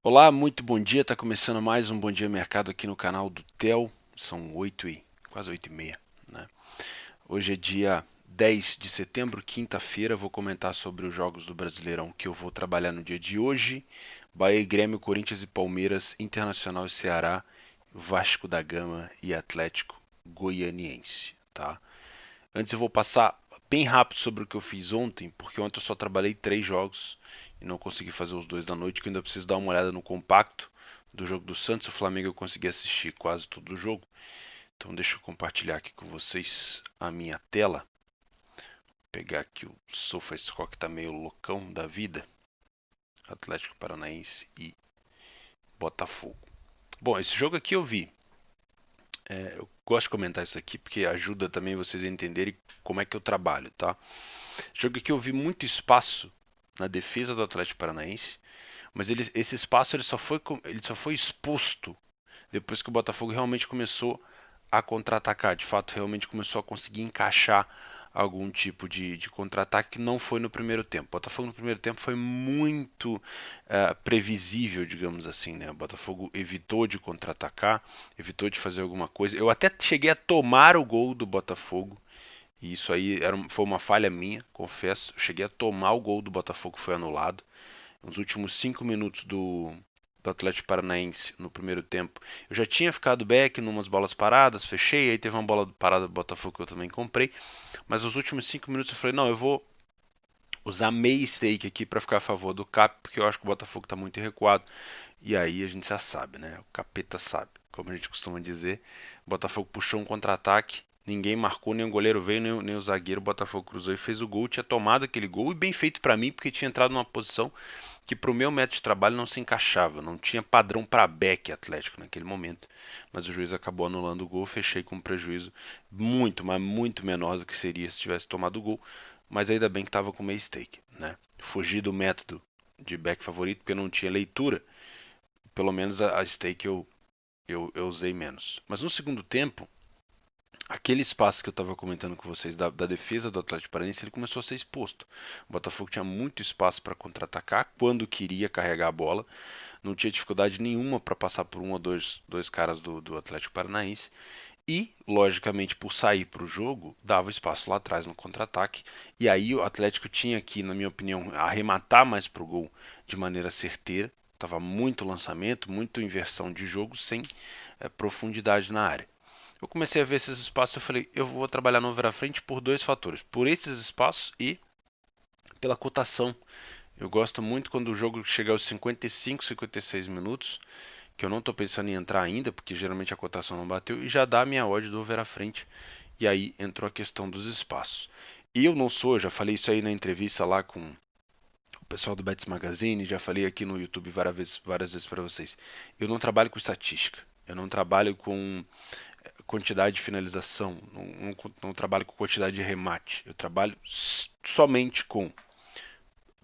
Olá, muito bom dia. Está começando mais um Bom Dia Mercado aqui no canal do Theo. São quase 8h30, né? Hoje é dia 10 de setembro, quinta-feira. Vou comentar sobre os jogos do Brasileirão que eu vou trabalhar no dia de hoje. Bahia e Grêmio, Corinthians e Palmeiras, Internacional e Ceará, Vasco da Gama e Atlético Goianiense, tá? Antes eu vou passar bem rápido sobre o que eu fiz ontem, porque ontem eu só trabalhei 3 jogos e não consegui fazer os dois da noite, que eu ainda preciso dar uma olhada no compacto do jogo do Santos. O Flamengo eu consegui assistir quase todo o jogo. Então deixa eu compartilhar aqui com vocês a minha tela. Vou pegar aqui o SofaScore que está meio loucão da vida. Atlético Paranaense e Botafogo. Bom, esse jogo aqui eu vi. Eu gosto de comentar isso aqui porque ajuda também vocês a entenderem como é que eu trabalho, tá? Jogo que eu vi muito espaço na defesa do Atlético Paranaense, mas esse espaço ele só foi exposto depois que o Botafogo realmente começou a contra-atacar. De fato, realmente começou a conseguir encaixar algum tipo de contra-ataque que não foi no primeiro tempo. O Botafogo no primeiro tempo foi muito previsível, digamos assim. Né? O Botafogo evitou de contra-atacar, evitou de fazer alguma coisa. Eu até cheguei a tomar o gol do Botafogo e isso aí foi uma falha minha, confesso. Eu cheguei a tomar o gol do Botafogo que foi anulado. Nos últimos 5 minutos do Atlético Paranaense no primeiro tempo. Eu já tinha ficado back numas bolas paradas, fechei, aí teve uma bola parada do Botafogo que eu também comprei. Mas nos últimos 5 minutos eu falei, não, eu vou usar meio stake aqui para ficar a favor do Cap, porque eu acho que o Botafogo está muito recuado. E aí a gente já sabe, né? O capeta sabe, como a gente costuma dizer. O Botafogo puxou um contra-ataque, ninguém marcou, nem o goleiro veio, nem o zagueiro. O Botafogo cruzou e fez o gol. Tinha tomado aquele gol e bem feito para mim, porque tinha entrado numa posição que para o meu método de trabalho não se encaixava. Não tinha padrão para back Atlético naquele momento. Mas o juiz acabou anulando o gol, fechei com um prejuízo muito, mas muito menor do que seria se tivesse tomado o gol. Mas ainda bem que estava com meio stake, né? Fugi do método de back favorito porque não tinha leitura. Pelo menos a stake eu usei menos. Mas no segundo tempo, aquele espaço que eu estava comentando com vocês da defesa do Atlético Paranaense, ele começou a ser exposto. O Botafogo tinha muito espaço para contra-atacar quando queria carregar a bola, não tinha dificuldade nenhuma para passar por um ou dois caras do Atlético Paranaense. E, logicamente, por sair para o jogo, dava espaço lá atrás no contra-ataque. E aí o Atlético tinha que, na minha opinião, arrematar mais para o gol de maneira certeira. Tava muito lançamento, muita inversão de jogo sem profundidade na área. Eu comecei a ver esses espaços e falei, eu vou trabalhar no over à frente por dois fatores. Por esses espaços e pela cotação. Eu gosto muito quando o jogo chega aos 55, 56 minutos, que eu não estou pensando em entrar ainda, porque geralmente a cotação não bateu, e já dá a minha odd do over à frente. E aí entrou a questão dos espaços. E eu não sou, já falei isso aí na entrevista lá com o pessoal do Bets Magazine, já falei aqui no YouTube várias vezes para vocês. Eu não trabalho com estatística. Eu não trabalho com quantidade de finalização, não trabalho com quantidade de remate. Eu trabalho somente com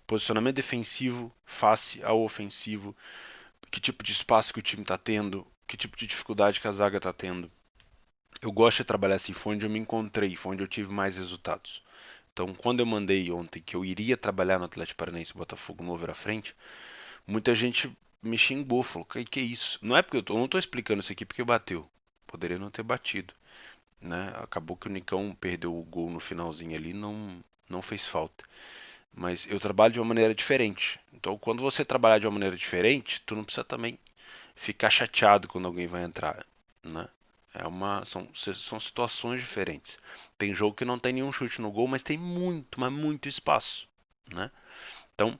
posicionamento defensivo face ao ofensivo, que tipo de espaço que o time está tendo, que tipo de dificuldade que a zaga está tendo. Eu gosto de trabalhar assim, foi onde eu me encontrei, foi onde eu tive mais resultados. Então, quando eu mandei ontem que eu iria trabalhar no Atlético Paranaense e Botafogo no over à frente, muita gente me xingou, falou: que é isso? Não é porque eu não estou explicando isso aqui porque bateu. Poderia não ter batido, né? Acabou que o Nicão perdeu o gol no finalzinho ali, não fez falta. Mas eu trabalho de uma maneira diferente. Então, quando você trabalhar de uma maneira diferente, tu não precisa também ficar chateado quando alguém vai entrar, né? São situações diferentes. Tem jogo que não tem nenhum chute no gol, mas tem muito, mas muito espaço, né? Então,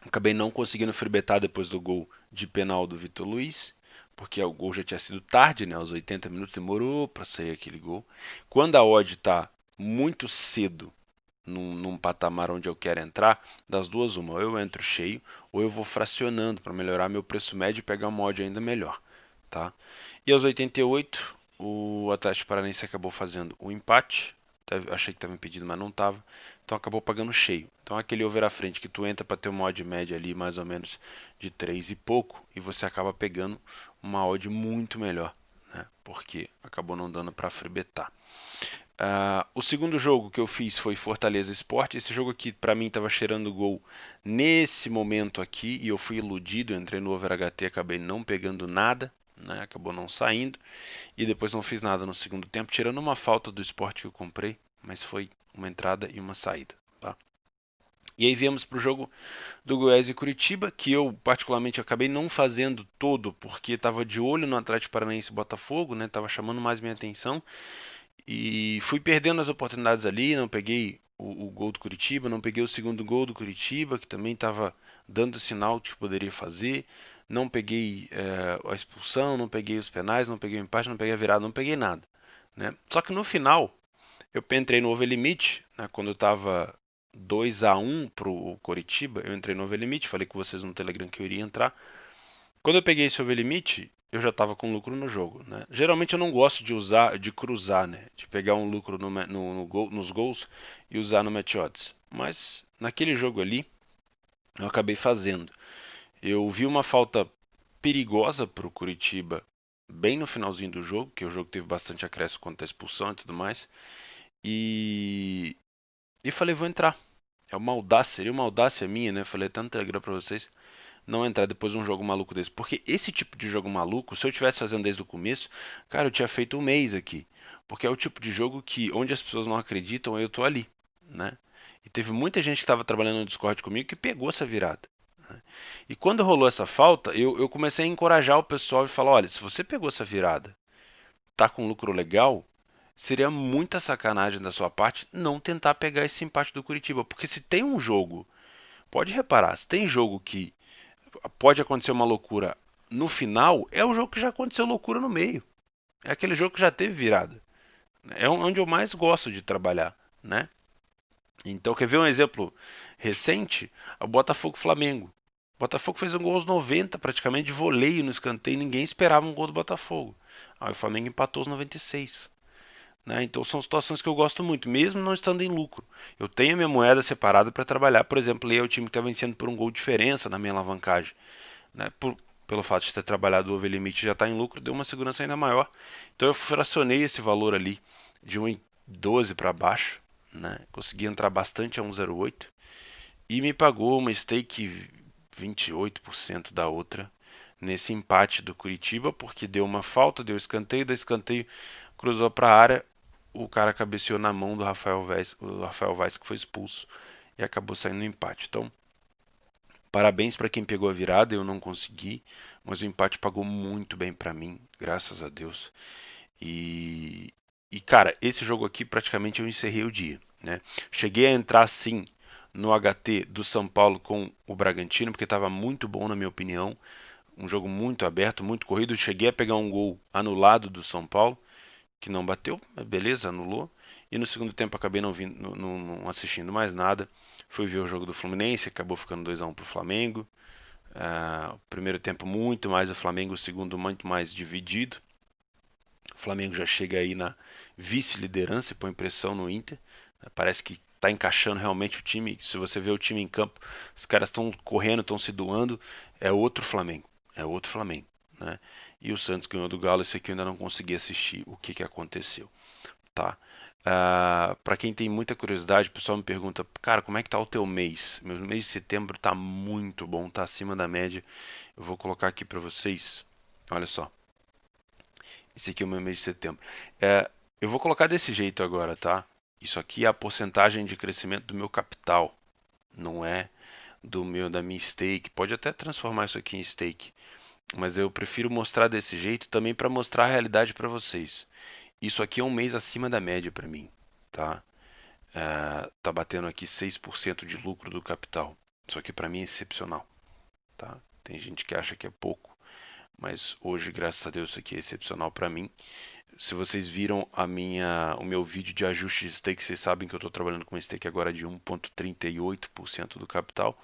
acabei não conseguindo frebetar depois do gol de penal do Vitor Luiz, porque o gol já tinha sido tarde, né? Aos 80 minutos demorou para sair aquele gol. Quando a odd está muito cedo num patamar onde eu quero entrar, das duas uma, ou eu entro cheio, ou eu vou fracionando para melhorar meu preço médio e pegar uma odd ainda melhor, tá? E aos 88, o Atlético Paranaense acabou fazendo o empate. Achei que estava impedido, mas não estava. Então acabou pagando cheio. Então aquele over à frente que tu entra para ter uma odd média ali mais ou menos de 3 e pouco, e você acaba pegando uma odd muito melhor, né? Porque acabou não dando para frebetar. O segundo jogo que eu fiz foi Fortaleza Sport. Esse jogo aqui para mim estava cheirando gol nesse momento aqui e eu fui iludido. Eu entrei no over HT, acabei não pegando nada, né? Acabou não saindo e depois não fiz nada no segundo tempo, tirando uma falta do Sport que eu comprei, mas foi uma entrada e uma saída. Tá? E aí viemos para o jogo do Goiás e Curitiba, que eu particularmente acabei não fazendo todo porque estava de olho no Atlético Paranaense e Botafogo, né? Tava chamando mais minha atenção. E fui perdendo as oportunidades ali, não peguei o gol do Curitiba, não peguei o segundo gol do Curitiba, que também estava dando sinal que poderia fazer. Não peguei a expulsão, não peguei os penais, não peguei o empate, não peguei a virada, não peguei nada. Né? Só que no final, eu entrei no over limite, né, quando estava 2-1 para o Curitiba, eu entrei no over limite, falei com vocês no Telegram que eu iria entrar. Quando eu peguei esse overlimit, eu já estava com lucro no jogo. Né? Geralmente eu não gosto de usar, de cruzar, né? De pegar um lucro nos gols e usar no match odds. Mas naquele jogo ali, eu acabei fazendo. Eu vi uma falta perigosa para o Curitiba bem no finalzinho do jogo, que o jogo teve bastante acréscimo quanto à expulsão e tudo mais. E, e falei, vou entrar. É uma audácia, seria uma audácia minha, né? Falei até no Telegram para vocês não entrar depois de um jogo maluco desse. Porque esse tipo de jogo maluco, se eu tivesse fazendo desde o começo, cara, eu tinha feito um mês aqui. Porque é o tipo de jogo que, onde as pessoas não acreditam, eu tô ali, né? E teve muita gente que estava trabalhando no Discord comigo que pegou essa virada. Né? E quando rolou essa falta, eu comecei a encorajar o pessoal e falar: olha, se você pegou essa virada, tá com lucro legal, seria muita sacanagem da sua parte não tentar pegar esse empate do Curitiba. Porque se tem um jogo, pode reparar, se tem jogo que pode acontecer uma loucura no final, é o jogo que já aconteceu loucura no meio. É aquele jogo que já teve virada. É onde eu mais gosto de trabalhar, né? Então, quer ver um exemplo recente? O Botafogo-Flamengo. O Botafogo fez um gol aos 90, praticamente de voleio no escanteio, ninguém esperava um gol do Botafogo. Aí o Flamengo empatou aos 96. Né? Então são situações que eu gosto muito, mesmo não estando em lucro. Eu tenho a minha moeda separada para trabalhar, por exemplo, aí é o time que está vencendo por um gol de diferença na minha alavancagem. Né? Pelo fato de ter trabalhado o overlimit já está em lucro, deu uma segurança ainda maior. Então eu fracionei esse valor ali de 1,12 para baixo, né? Consegui entrar bastante a 1,08 e me pagou uma stake 28% da outra nesse empate do Curitiba, porque deu uma falta, deu escanteio, da escanteio cruzou para a área, o cara cabeceou na mão do Rafael Vaz, o Rafael Vaz que foi expulso e acabou saindo no empate. Então, parabéns para quem pegou a virada, eu não consegui, mas o empate pagou muito bem para mim, graças a Deus. E, cara, esse jogo aqui praticamente eu encerrei o dia. Né? Cheguei a entrar sim no HT do São Paulo com o Bragantino, porque estava muito bom na minha opinião. Um jogo muito aberto, muito corrido. Cheguei a pegar um gol anulado do São Paulo, que não bateu, beleza, anulou. E no segundo tempo acabei não assistindo mais nada. Fui ver o jogo do Fluminense, acabou ficando 2-1 para o Flamengo. O primeiro tempo muito mais o Flamengo, o segundo muito mais dividido. O Flamengo já chega aí na vice-liderança e põe pressão no Inter. Parece que está encaixando realmente o time. Se você vê o time em campo, os caras estão correndo, estão se doando. É outro Flamengo. É outro Flamengo. Né? E o Santos ganhou do Galo. Esse aqui eu ainda não consegui assistir o que aconteceu. Tá? Para quem tem muita curiosidade, o pessoal me pergunta, cara, como é que tá o teu mês? Meu mês de setembro tá muito bom, tá acima da média. Eu vou colocar aqui para vocês. Olha só. Esse aqui é o meu mês de setembro. Eu vou colocar desse jeito agora, tá? Isso aqui é a porcentagem de crescimento do meu capital, não é da minha stake. Pode até transformar isso aqui em stake, mas eu prefiro mostrar desse jeito também para mostrar a realidade para vocês. Isso aqui é um mês acima da média para mim, tá? Tá batendo aqui 6% de lucro do capital. Isso aqui para mim é excepcional, tá? Tem gente que acha que é pouco, mas hoje, graças a Deus, isso aqui é excepcional para mim. Se vocês viram o meu vídeo de ajuste de stake, vocês sabem que eu estou trabalhando com uma stake agora de 1,38% do capital.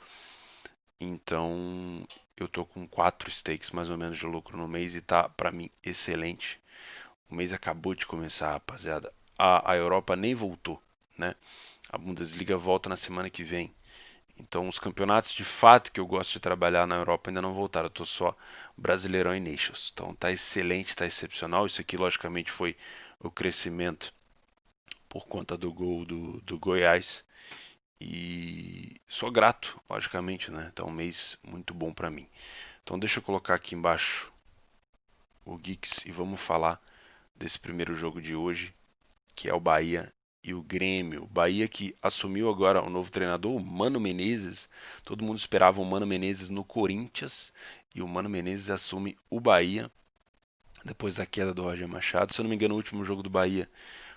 Então, eu estou com 4 stakes mais ou menos de lucro no mês e tá para mim excelente. O mês acabou de começar, rapaziada. A Europa nem voltou, né? A Bundesliga volta na semana que vem. Então, os campeonatos de fato que eu gosto de trabalhar na Europa ainda não voltaram. Eu estou só Brasileirão e Nations. Então, tá excelente, tá excepcional. Isso aqui, logicamente, foi o crescimento por conta do gol do Goiás. E sou grato, logicamente, né? Tá um mês muito bom para mim. Então deixa eu colocar aqui embaixo o Geeks e vamos falar desse primeiro jogo de hoje, que é o Bahia e o Grêmio. Bahia que assumiu agora o novo treinador, o Mano Menezes. Todo mundo esperava o Mano Menezes no Corinthians e o Mano Menezes assume o Bahia depois da queda do Roger Machado. Se eu não me engano, o último jogo do Bahia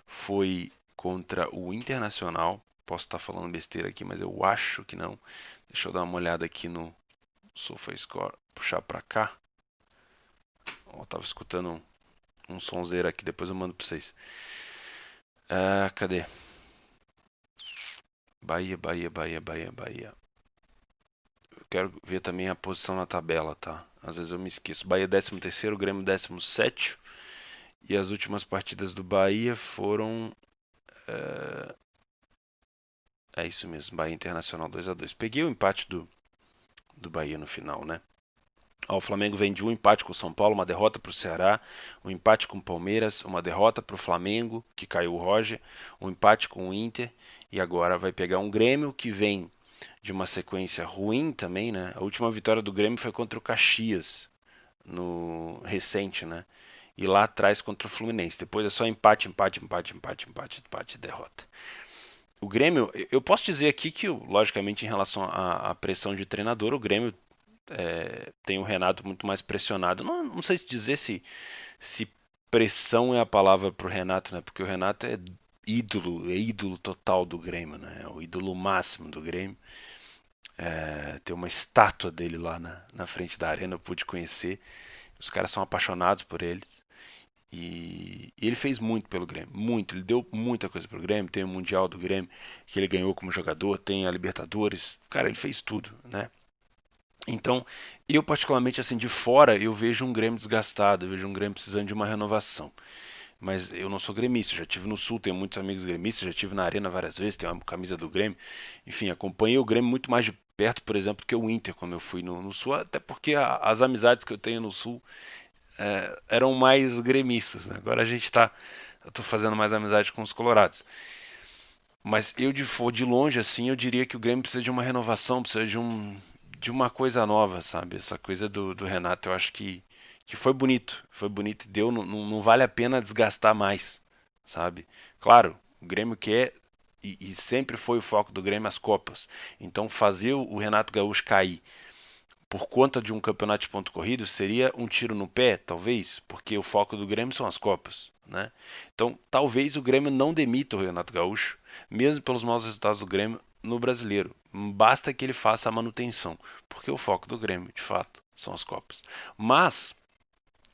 foi contra o Internacional. Posso estar falando besteira aqui, mas eu acho que não. Deixa eu dar uma olhada aqui no SofaScore, puxar para cá. Eu tava escutando um sonzeiro aqui, depois eu mando para vocês. Cadê? Bahia, Bahia, Bahia, Bahia, Bahia. Eu quero ver também a posição na tabela, tá? Às vezes eu me esqueço. Bahia 13º, Grêmio 17º. E as últimas partidas do Bahia foram... É isso mesmo, Bahia Internacional 2-2. Peguei o empate do Bahia no final, né? O Flamengo vem de um empate com o São Paulo, uma derrota para o Ceará, um empate com o Palmeiras, uma derrota para o Flamengo, que caiu o Roger, um empate com o Inter e agora vai pegar um Grêmio que vem de uma sequência ruim também, né? A última vitória do Grêmio foi contra o Caxias, no recente, né? E lá atrás contra o Fluminense. Depois é só empate, empate, empate, empate, empate, empate, derrota. O Grêmio, eu posso dizer aqui que, logicamente, em relação à pressão de treinador, o Grêmio tem o Renato muito mais pressionado. Não sei se dizer se pressão é a palavra para o Renato, né? Porque o Renato é ídolo total do Grêmio, né? É o ídolo máximo do Grêmio. Tem uma estátua dele lá na frente da arena, eu pude conhecer. Os caras são apaixonados por ele. E ele fez muito pelo Grêmio, muito. Ele deu muita coisa pro Grêmio. Tem o Mundial do Grêmio que ele ganhou como jogador, tem a Libertadores. Cara, ele fez tudo, né? Então, eu particularmente assim de fora, eu vejo um Grêmio desgastado, eu vejo um Grêmio precisando de uma renovação. Mas eu não sou gremista, já tive no Sul, tenho muitos amigos gremistas, já tive na Arena várias vezes, tenho uma camisa do Grêmio. Enfim, acompanhei o Grêmio muito mais de perto, por exemplo, que o Inter quando eu fui no Sul, até porque as amizades que eu tenho no Sul eram mais gremistas, né? Agora eu tô fazendo mais amizade com os colorados. Mas eu de longe assim, eu diria que o Grêmio precisa de uma renovação, precisa de uma coisa nova, sabe? Essa coisa do Renato, eu acho que foi bonito e deu, não vale a pena desgastar mais, sabe? Claro, o Grêmio quer e sempre foi o foco do Grêmio as Copas. Então fazer o Renato Gaúcho cair por conta de um campeonato de ponto corrido seria um tiro no pé, talvez, porque o foco do Grêmio são as Copas, né? Então, talvez o Grêmio não demita o Renato Gaúcho, mesmo pelos maus resultados do Grêmio no Brasileiro. Basta que ele faça a manutenção, porque o foco do Grêmio, de fato, são as Copas. Mas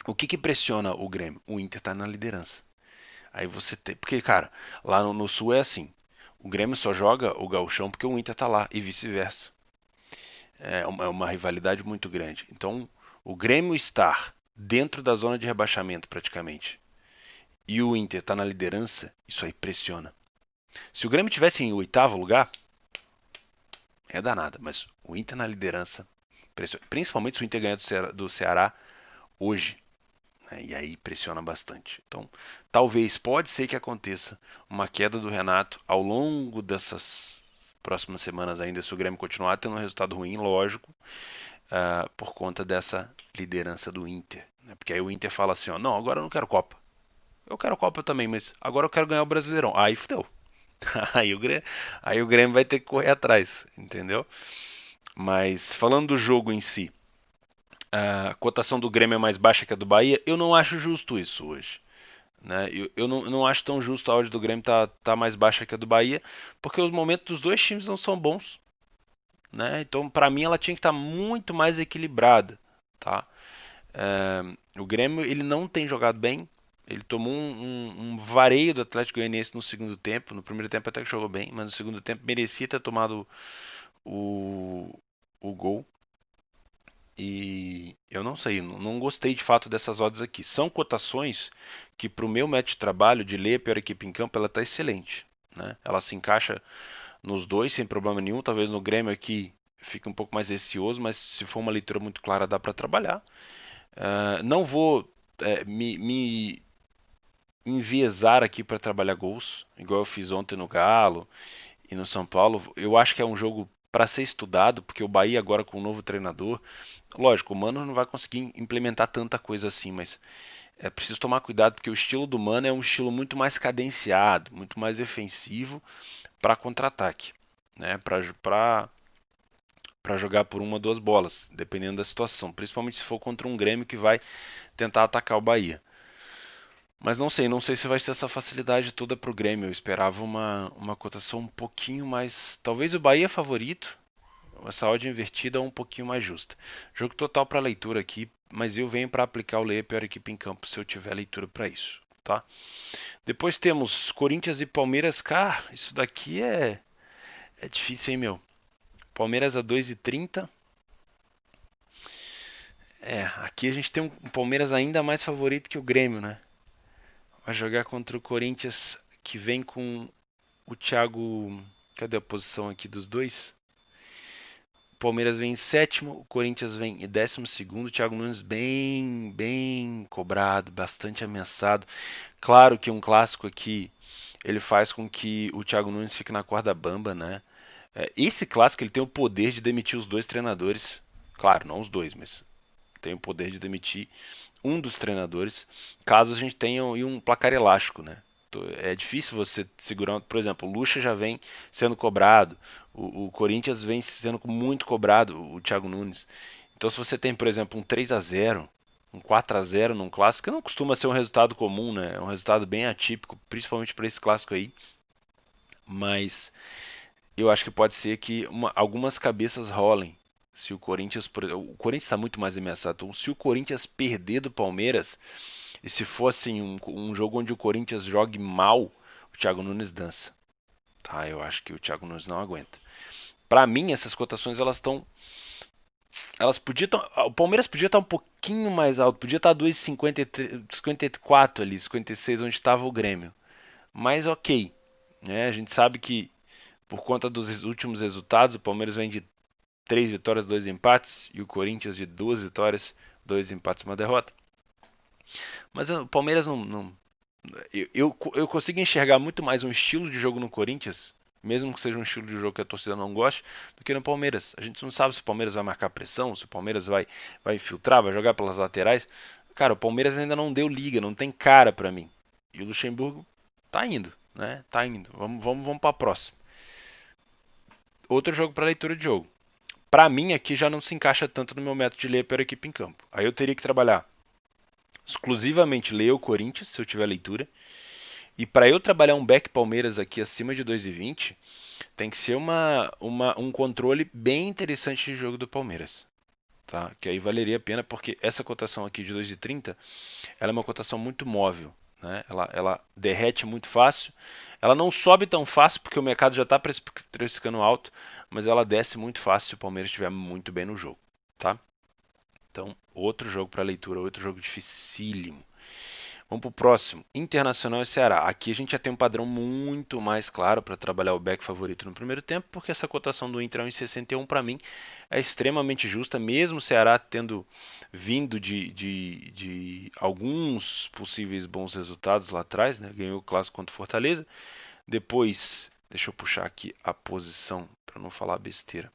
o que pressiona o Grêmio? O Inter está na liderança. Aí você tem, porque cara, lá no Sul é assim. O Grêmio só joga o Gauchão porque o Inter está lá e vice-versa. É uma rivalidade muito grande. Então, o Grêmio estar dentro da zona de rebaixamento praticamente e o Inter está na liderança, isso aí pressiona. Se o Grêmio tivesse em oitavo lugar, é danada, mas o Inter na liderança pressiona. Principalmente se o Inter ganhar do Ceará hoje, né? E aí pressiona bastante. Então, talvez, pode ser que aconteça uma queda do Renato ao longo dessas próximas semanas ainda, se o Grêmio continuar tendo um resultado ruim, lógico, por conta dessa liderança do Inter. Né? Porque aí o Inter fala assim, ó, não, agora eu não quero Copa. Eu quero Copa também, mas agora eu quero ganhar o Brasileirão. Aí fudeu. Aí o Grêmio vai ter que correr atrás, entendeu? Mas falando do jogo em si, a cotação do Grêmio é mais baixa que a do Bahia. Eu não acho justo isso hoje. Né? Eu não acho tão justo a odd do Grêmio tá mais baixa que a do Bahia, porque os momentos dos dois times não são bons. Né? Então, para mim, ela tinha que estar muito mais equilibrada. Tá? O Grêmio ele não tem jogado bem. Ele tomou um vareio do Atlético Goianiense no segundo tempo. No primeiro tempo até que jogou bem, mas no segundo tempo merecia ter tomado o gol. E eu não sei, não gostei de fato dessas odds aqui. São cotações que para o meu método de trabalho de ler a pior equipe em campo, ela está excelente. Né? Ela se encaixa nos dois sem problema nenhum. Talvez no Grêmio aqui fique um pouco mais receoso, mas se for uma leitura muito clara dá para trabalhar. Não vou me enviesar aqui para trabalhar gols, igual eu fiz ontem no Galo e no São Paulo. Eu acho que é um jogo para ser estudado, porque o Bahia agora com o novo treinador, lógico, o Mano não vai conseguir implementar tanta coisa assim, mas é preciso tomar cuidado porque o estilo do Mano é um estilo muito mais cadenciado, muito mais defensivo para contra-ataque, né? Para jogar por uma ou duas bolas, dependendo da situação, principalmente se for contra um Grêmio que vai tentar atacar o Bahia. Mas não sei se vai ser essa facilidade toda para o Grêmio. Eu esperava uma cotação um pouquinho mais. Talvez o Bahia favorito, essa odd invertida é um pouquinho mais justa. Jogo total para leitura aqui, mas eu venho para aplicar o lei a pior equipe em campo se eu tiver leitura para isso, tá? Depois temos Corinthians e Palmeiras. Cara, isso daqui é difícil, hein, meu? Palmeiras a 2,30. Aqui a gente tem um Palmeiras ainda mais favorito que o Grêmio, né? Vai jogar contra o Corinthians que vem com o Thiago. Cadê a posição aqui dos dois? O Palmeiras vem em sétimo, o Corinthians vem em 12º. O Thiago Nunes bem cobrado, bastante ameaçado. Claro que um clássico aqui ele faz com que o Thiago Nunes fique na corda bamba, né? Esse clássico ele tem o poder de demitir os dois treinadores. Claro, não os dois, mas tem o poder de demitir um dos treinadores, caso a gente tenha um placar elástico, né? É difícil você segurar, por exemplo, o Lucha já vem sendo cobrado, o Corinthians vem sendo muito cobrado, o Thiago Nunes. Então se você tem, por exemplo, um 3-0, um 4-0 num clássico, que não costuma ser um resultado comum, né? É um resultado bem atípico, principalmente para esse clássico aí, mas eu acho que pode ser que algumas cabeças rolem. Se o Corinthians está muito mais ameaçado. Então, se o Corinthians perder do Palmeiras, e se fosse assim, um jogo onde o Corinthians jogue mal, o Thiago Nunes dança. Tá, eu acho que o Thiago Nunes não aguenta. Para mim, essas cotações elas podiam o Palmeiras podia estar um pouquinho mais alto, podia estar 2,54 ali, 56 onde estava o Grêmio. Mas ok, né? A gente sabe que por conta dos últimos resultados, o Palmeiras vem de 3 vitórias, 2 empates e o Corinthians de 2 vitórias, 2 empates e uma derrota. Mas o Palmeiras não, eu consigo enxergar muito mais um estilo de jogo no Corinthians, mesmo que seja um estilo de jogo que a torcida não goste, do que no Palmeiras. A gente não sabe se o Palmeiras vai marcar pressão, se o Palmeiras vai infiltrar, vai jogar pelas laterais. Cara, o Palmeiras ainda não deu liga, não tem cara pra mim. E o Luxemburgo tá indo, né? Tá indo. Vamos para próxima. Outro jogo para leitura de jogo. Pra mim aqui já não se encaixa tanto no meu método de ler pela equipe em campo. Aí eu teria que trabalhar exclusivamente ler o Corinthians, se eu tiver leitura. E para eu trabalhar um back Palmeiras aqui acima de 2,20, tem que ser um controle bem interessante de jogo do Palmeiras. Tá? Que aí valeria a pena, porque essa cotação aqui de 2,30 ela é uma cotação muito móvel. Né? Ela derrete muito fácil. Ela não sobe tão fácil, porque o mercado já está precificando alto, mas ela desce muito fácil se o Palmeiras estiver muito bem no jogo. Tá? Então, outro jogo para leitura, outro jogo dificílimo. Vamos para o próximo. Internacional e Ceará. Aqui a gente já tem um padrão muito mais claro para trabalhar o back favorito no primeiro tempo, porque essa cotação do Inter 1,61 para mim é extremamente justa, mesmo o Ceará tendo vindo de alguns possíveis bons resultados lá atrás, né? Ganhou o clássico contra o Fortaleza. Depois, deixa eu puxar aqui a posição para não falar besteira.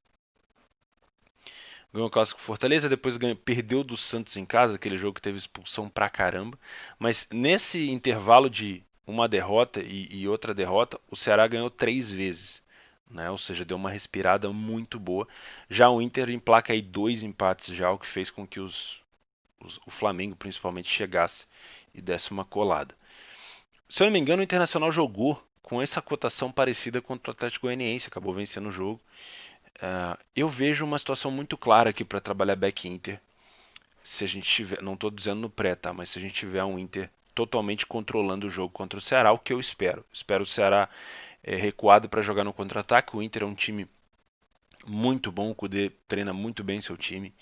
Ganhou o clássico Fortaleza, depois perdeu do Santos em casa, aquele jogo que teve expulsão pra caramba. Mas nesse intervalo de uma derrota e outra derrota, o Ceará ganhou 3 vezes. Né? Ou seja, deu uma respirada muito boa. Já o Inter emplaca aí 2 empates já, o que fez com que o Flamengo principalmente chegasse e desse uma colada. Se eu não me engano, o Internacional jogou com essa cotação parecida contra o Atlético Goianiense, acabou vencendo o jogo. Eu vejo uma situação muito clara aqui para trabalhar back Inter. Se a gente tiver, não estou dizendo no pré, tá? Mas se a gente tiver um Inter totalmente controlando o jogo contra o Ceará, o que eu espero. Espero o Ceará recuado para jogar no contra-ataque. O Inter é um time muito bom, o Kudê treina muito bem seu time.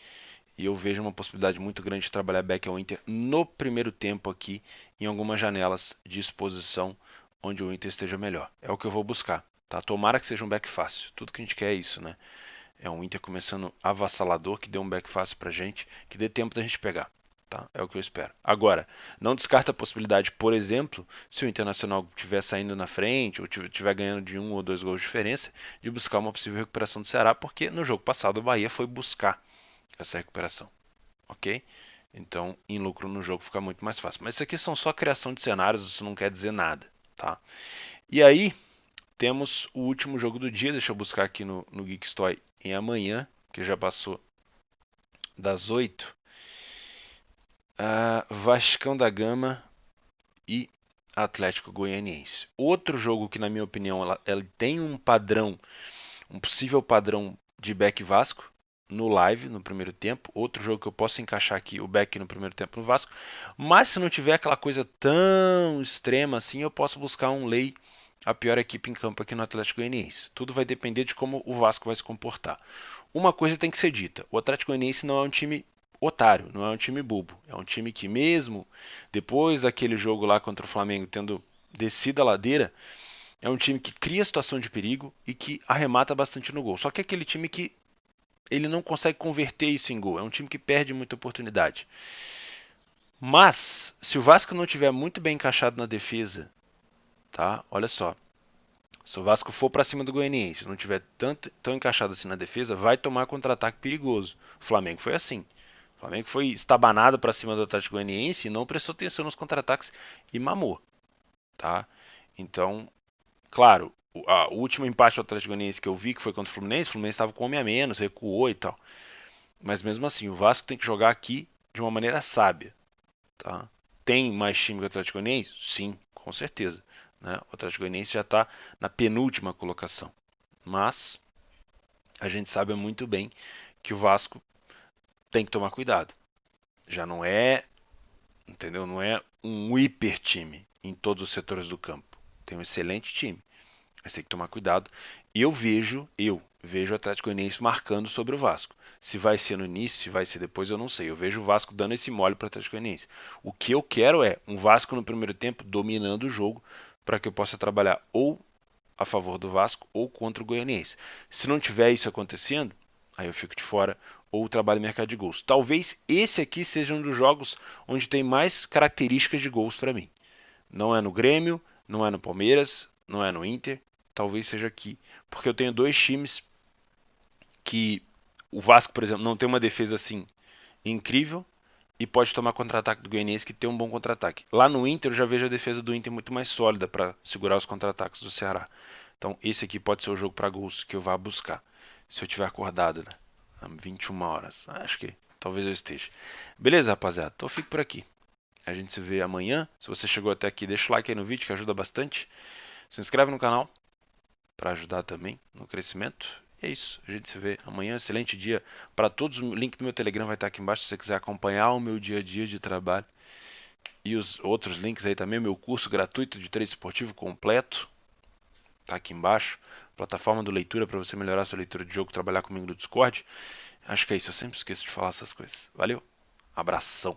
E eu vejo uma possibilidade muito grande de trabalhar back ao Inter no primeiro tempo aqui, em algumas janelas de exposição onde o Inter esteja melhor. É o que eu vou buscar. Tá? Tomara que seja um back fácil. Tudo que a gente quer é isso, né? É um Inter começando avassalador, que dê um back fácil pra gente, que dê tempo da gente pegar. Tá? É o que eu espero. Agora, não descarta a possibilidade, por exemplo, se o Internacional estiver saindo na frente ou estiver ganhando de 1 ou 2 gols de diferença, de buscar uma possível recuperação do Ceará, porque no jogo passado o Bahia foi buscar essa recuperação. Ok? Então, em lucro no jogo fica muito mais fácil. Mas isso aqui são só criação de cenários, isso não quer dizer nada. Tá? E aí, temos o último jogo do dia. Deixa eu buscar aqui no Geekstoy em amanhã, que já passou das 8. Vascão da Gama e Atlético Goianiense. Outro jogo que, na minha opinião, ela tem um padrão, um possível padrão de back Vasco no live, no primeiro tempo. Outro jogo que eu posso encaixar aqui, o back no primeiro tempo no Vasco. Mas se não tiver aquela coisa tão extrema assim, eu posso buscar um lay, a pior equipe em campo aqui no Atlético Goianiense. Tudo vai depender de como o Vasco vai se comportar. Uma coisa tem que ser dita: o Atlético Goianiense não é um time otário, não é um time bobo. É um time que, mesmo depois daquele jogo lá contra o Flamengo tendo descido a ladeira, é um time que cria situação de perigo e que arremata bastante no gol. Só que é aquele time que ele não consegue converter isso em gol. É um time que perde muita oportunidade. Mas, se o Vasco não tiver muito bem encaixado na defesa, tá? Olha só. Se o Vasco for para cima do Goianiense, não tiver tão encaixado assim na defesa, vai tomar contra-ataque perigoso. O Flamengo foi assim. O Flamengo foi estabanado para cima do Atlético Goianiense e não prestou atenção nos contra-ataques e mamou, tá? Então, claro, o último empate do Atlético Goianiense que eu vi, que foi contra o Fluminense estava com homem a menos, recuou e tal. Mas mesmo assim, o Vasco tem que jogar aqui de uma maneira sábia, tá? Tem mais time que o Atlético Goianiense? Sim, com certeza. Né? O Atlético Goianiense já está na penúltima colocação. Mas a gente sabe muito bem que o Vasco tem que tomar cuidado. Já não é, entendeu? Não é um hiper time em todos os setores do campo. Tem um excelente time, mas tem que tomar cuidado. Eu vejo o Atlético Goianiense marcando sobre o Vasco. Se vai ser no início, se vai ser depois, eu não sei. Eu vejo o Vasco dando esse mole para o Atlético Goianiense. O que eu quero é um Vasco no primeiro tempo dominando o jogo para que eu possa trabalhar ou a favor do Vasco ou contra o Goianiense. Se não tiver isso acontecendo, aí eu fico de fora ou trabalho no mercado de gols. Talvez esse aqui seja um dos jogos onde tem mais características de gols para mim. Não é no Grêmio, não é no Palmeiras, não é no Inter, talvez seja aqui, porque eu tenho dois times que o Vasco, por exemplo, não tem uma defesa assim incrível e pode tomar contra-ataque do Goianiense que tem um bom contra-ataque. Lá no Inter eu já vejo a defesa do Inter muito mais sólida para segurar os contra-ataques do Ceará. Então esse aqui pode ser o jogo para gols que eu vá buscar. Se eu tiver acordado, né? 21 horas. Acho que talvez eu esteja. Beleza, rapaziada? Então eu fico por aqui. A gente se vê amanhã. Se você chegou até aqui, deixa o like aí no vídeo que ajuda bastante. Se inscreve no canal para ajudar também no crescimento. E é isso. A gente se vê amanhã. Excelente dia para todos. O link do meu Telegram vai estar aqui embaixo se você quiser acompanhar o meu dia a dia de trabalho. E os outros links aí também. Meu curso gratuito de trade esportivo completo. Tá aqui embaixo. Plataforma do leitura para você melhorar a sua leitura de jogo, trabalhar comigo no Discord. Acho que é isso. Eu sempre esqueço de falar essas coisas. Valeu. Abração.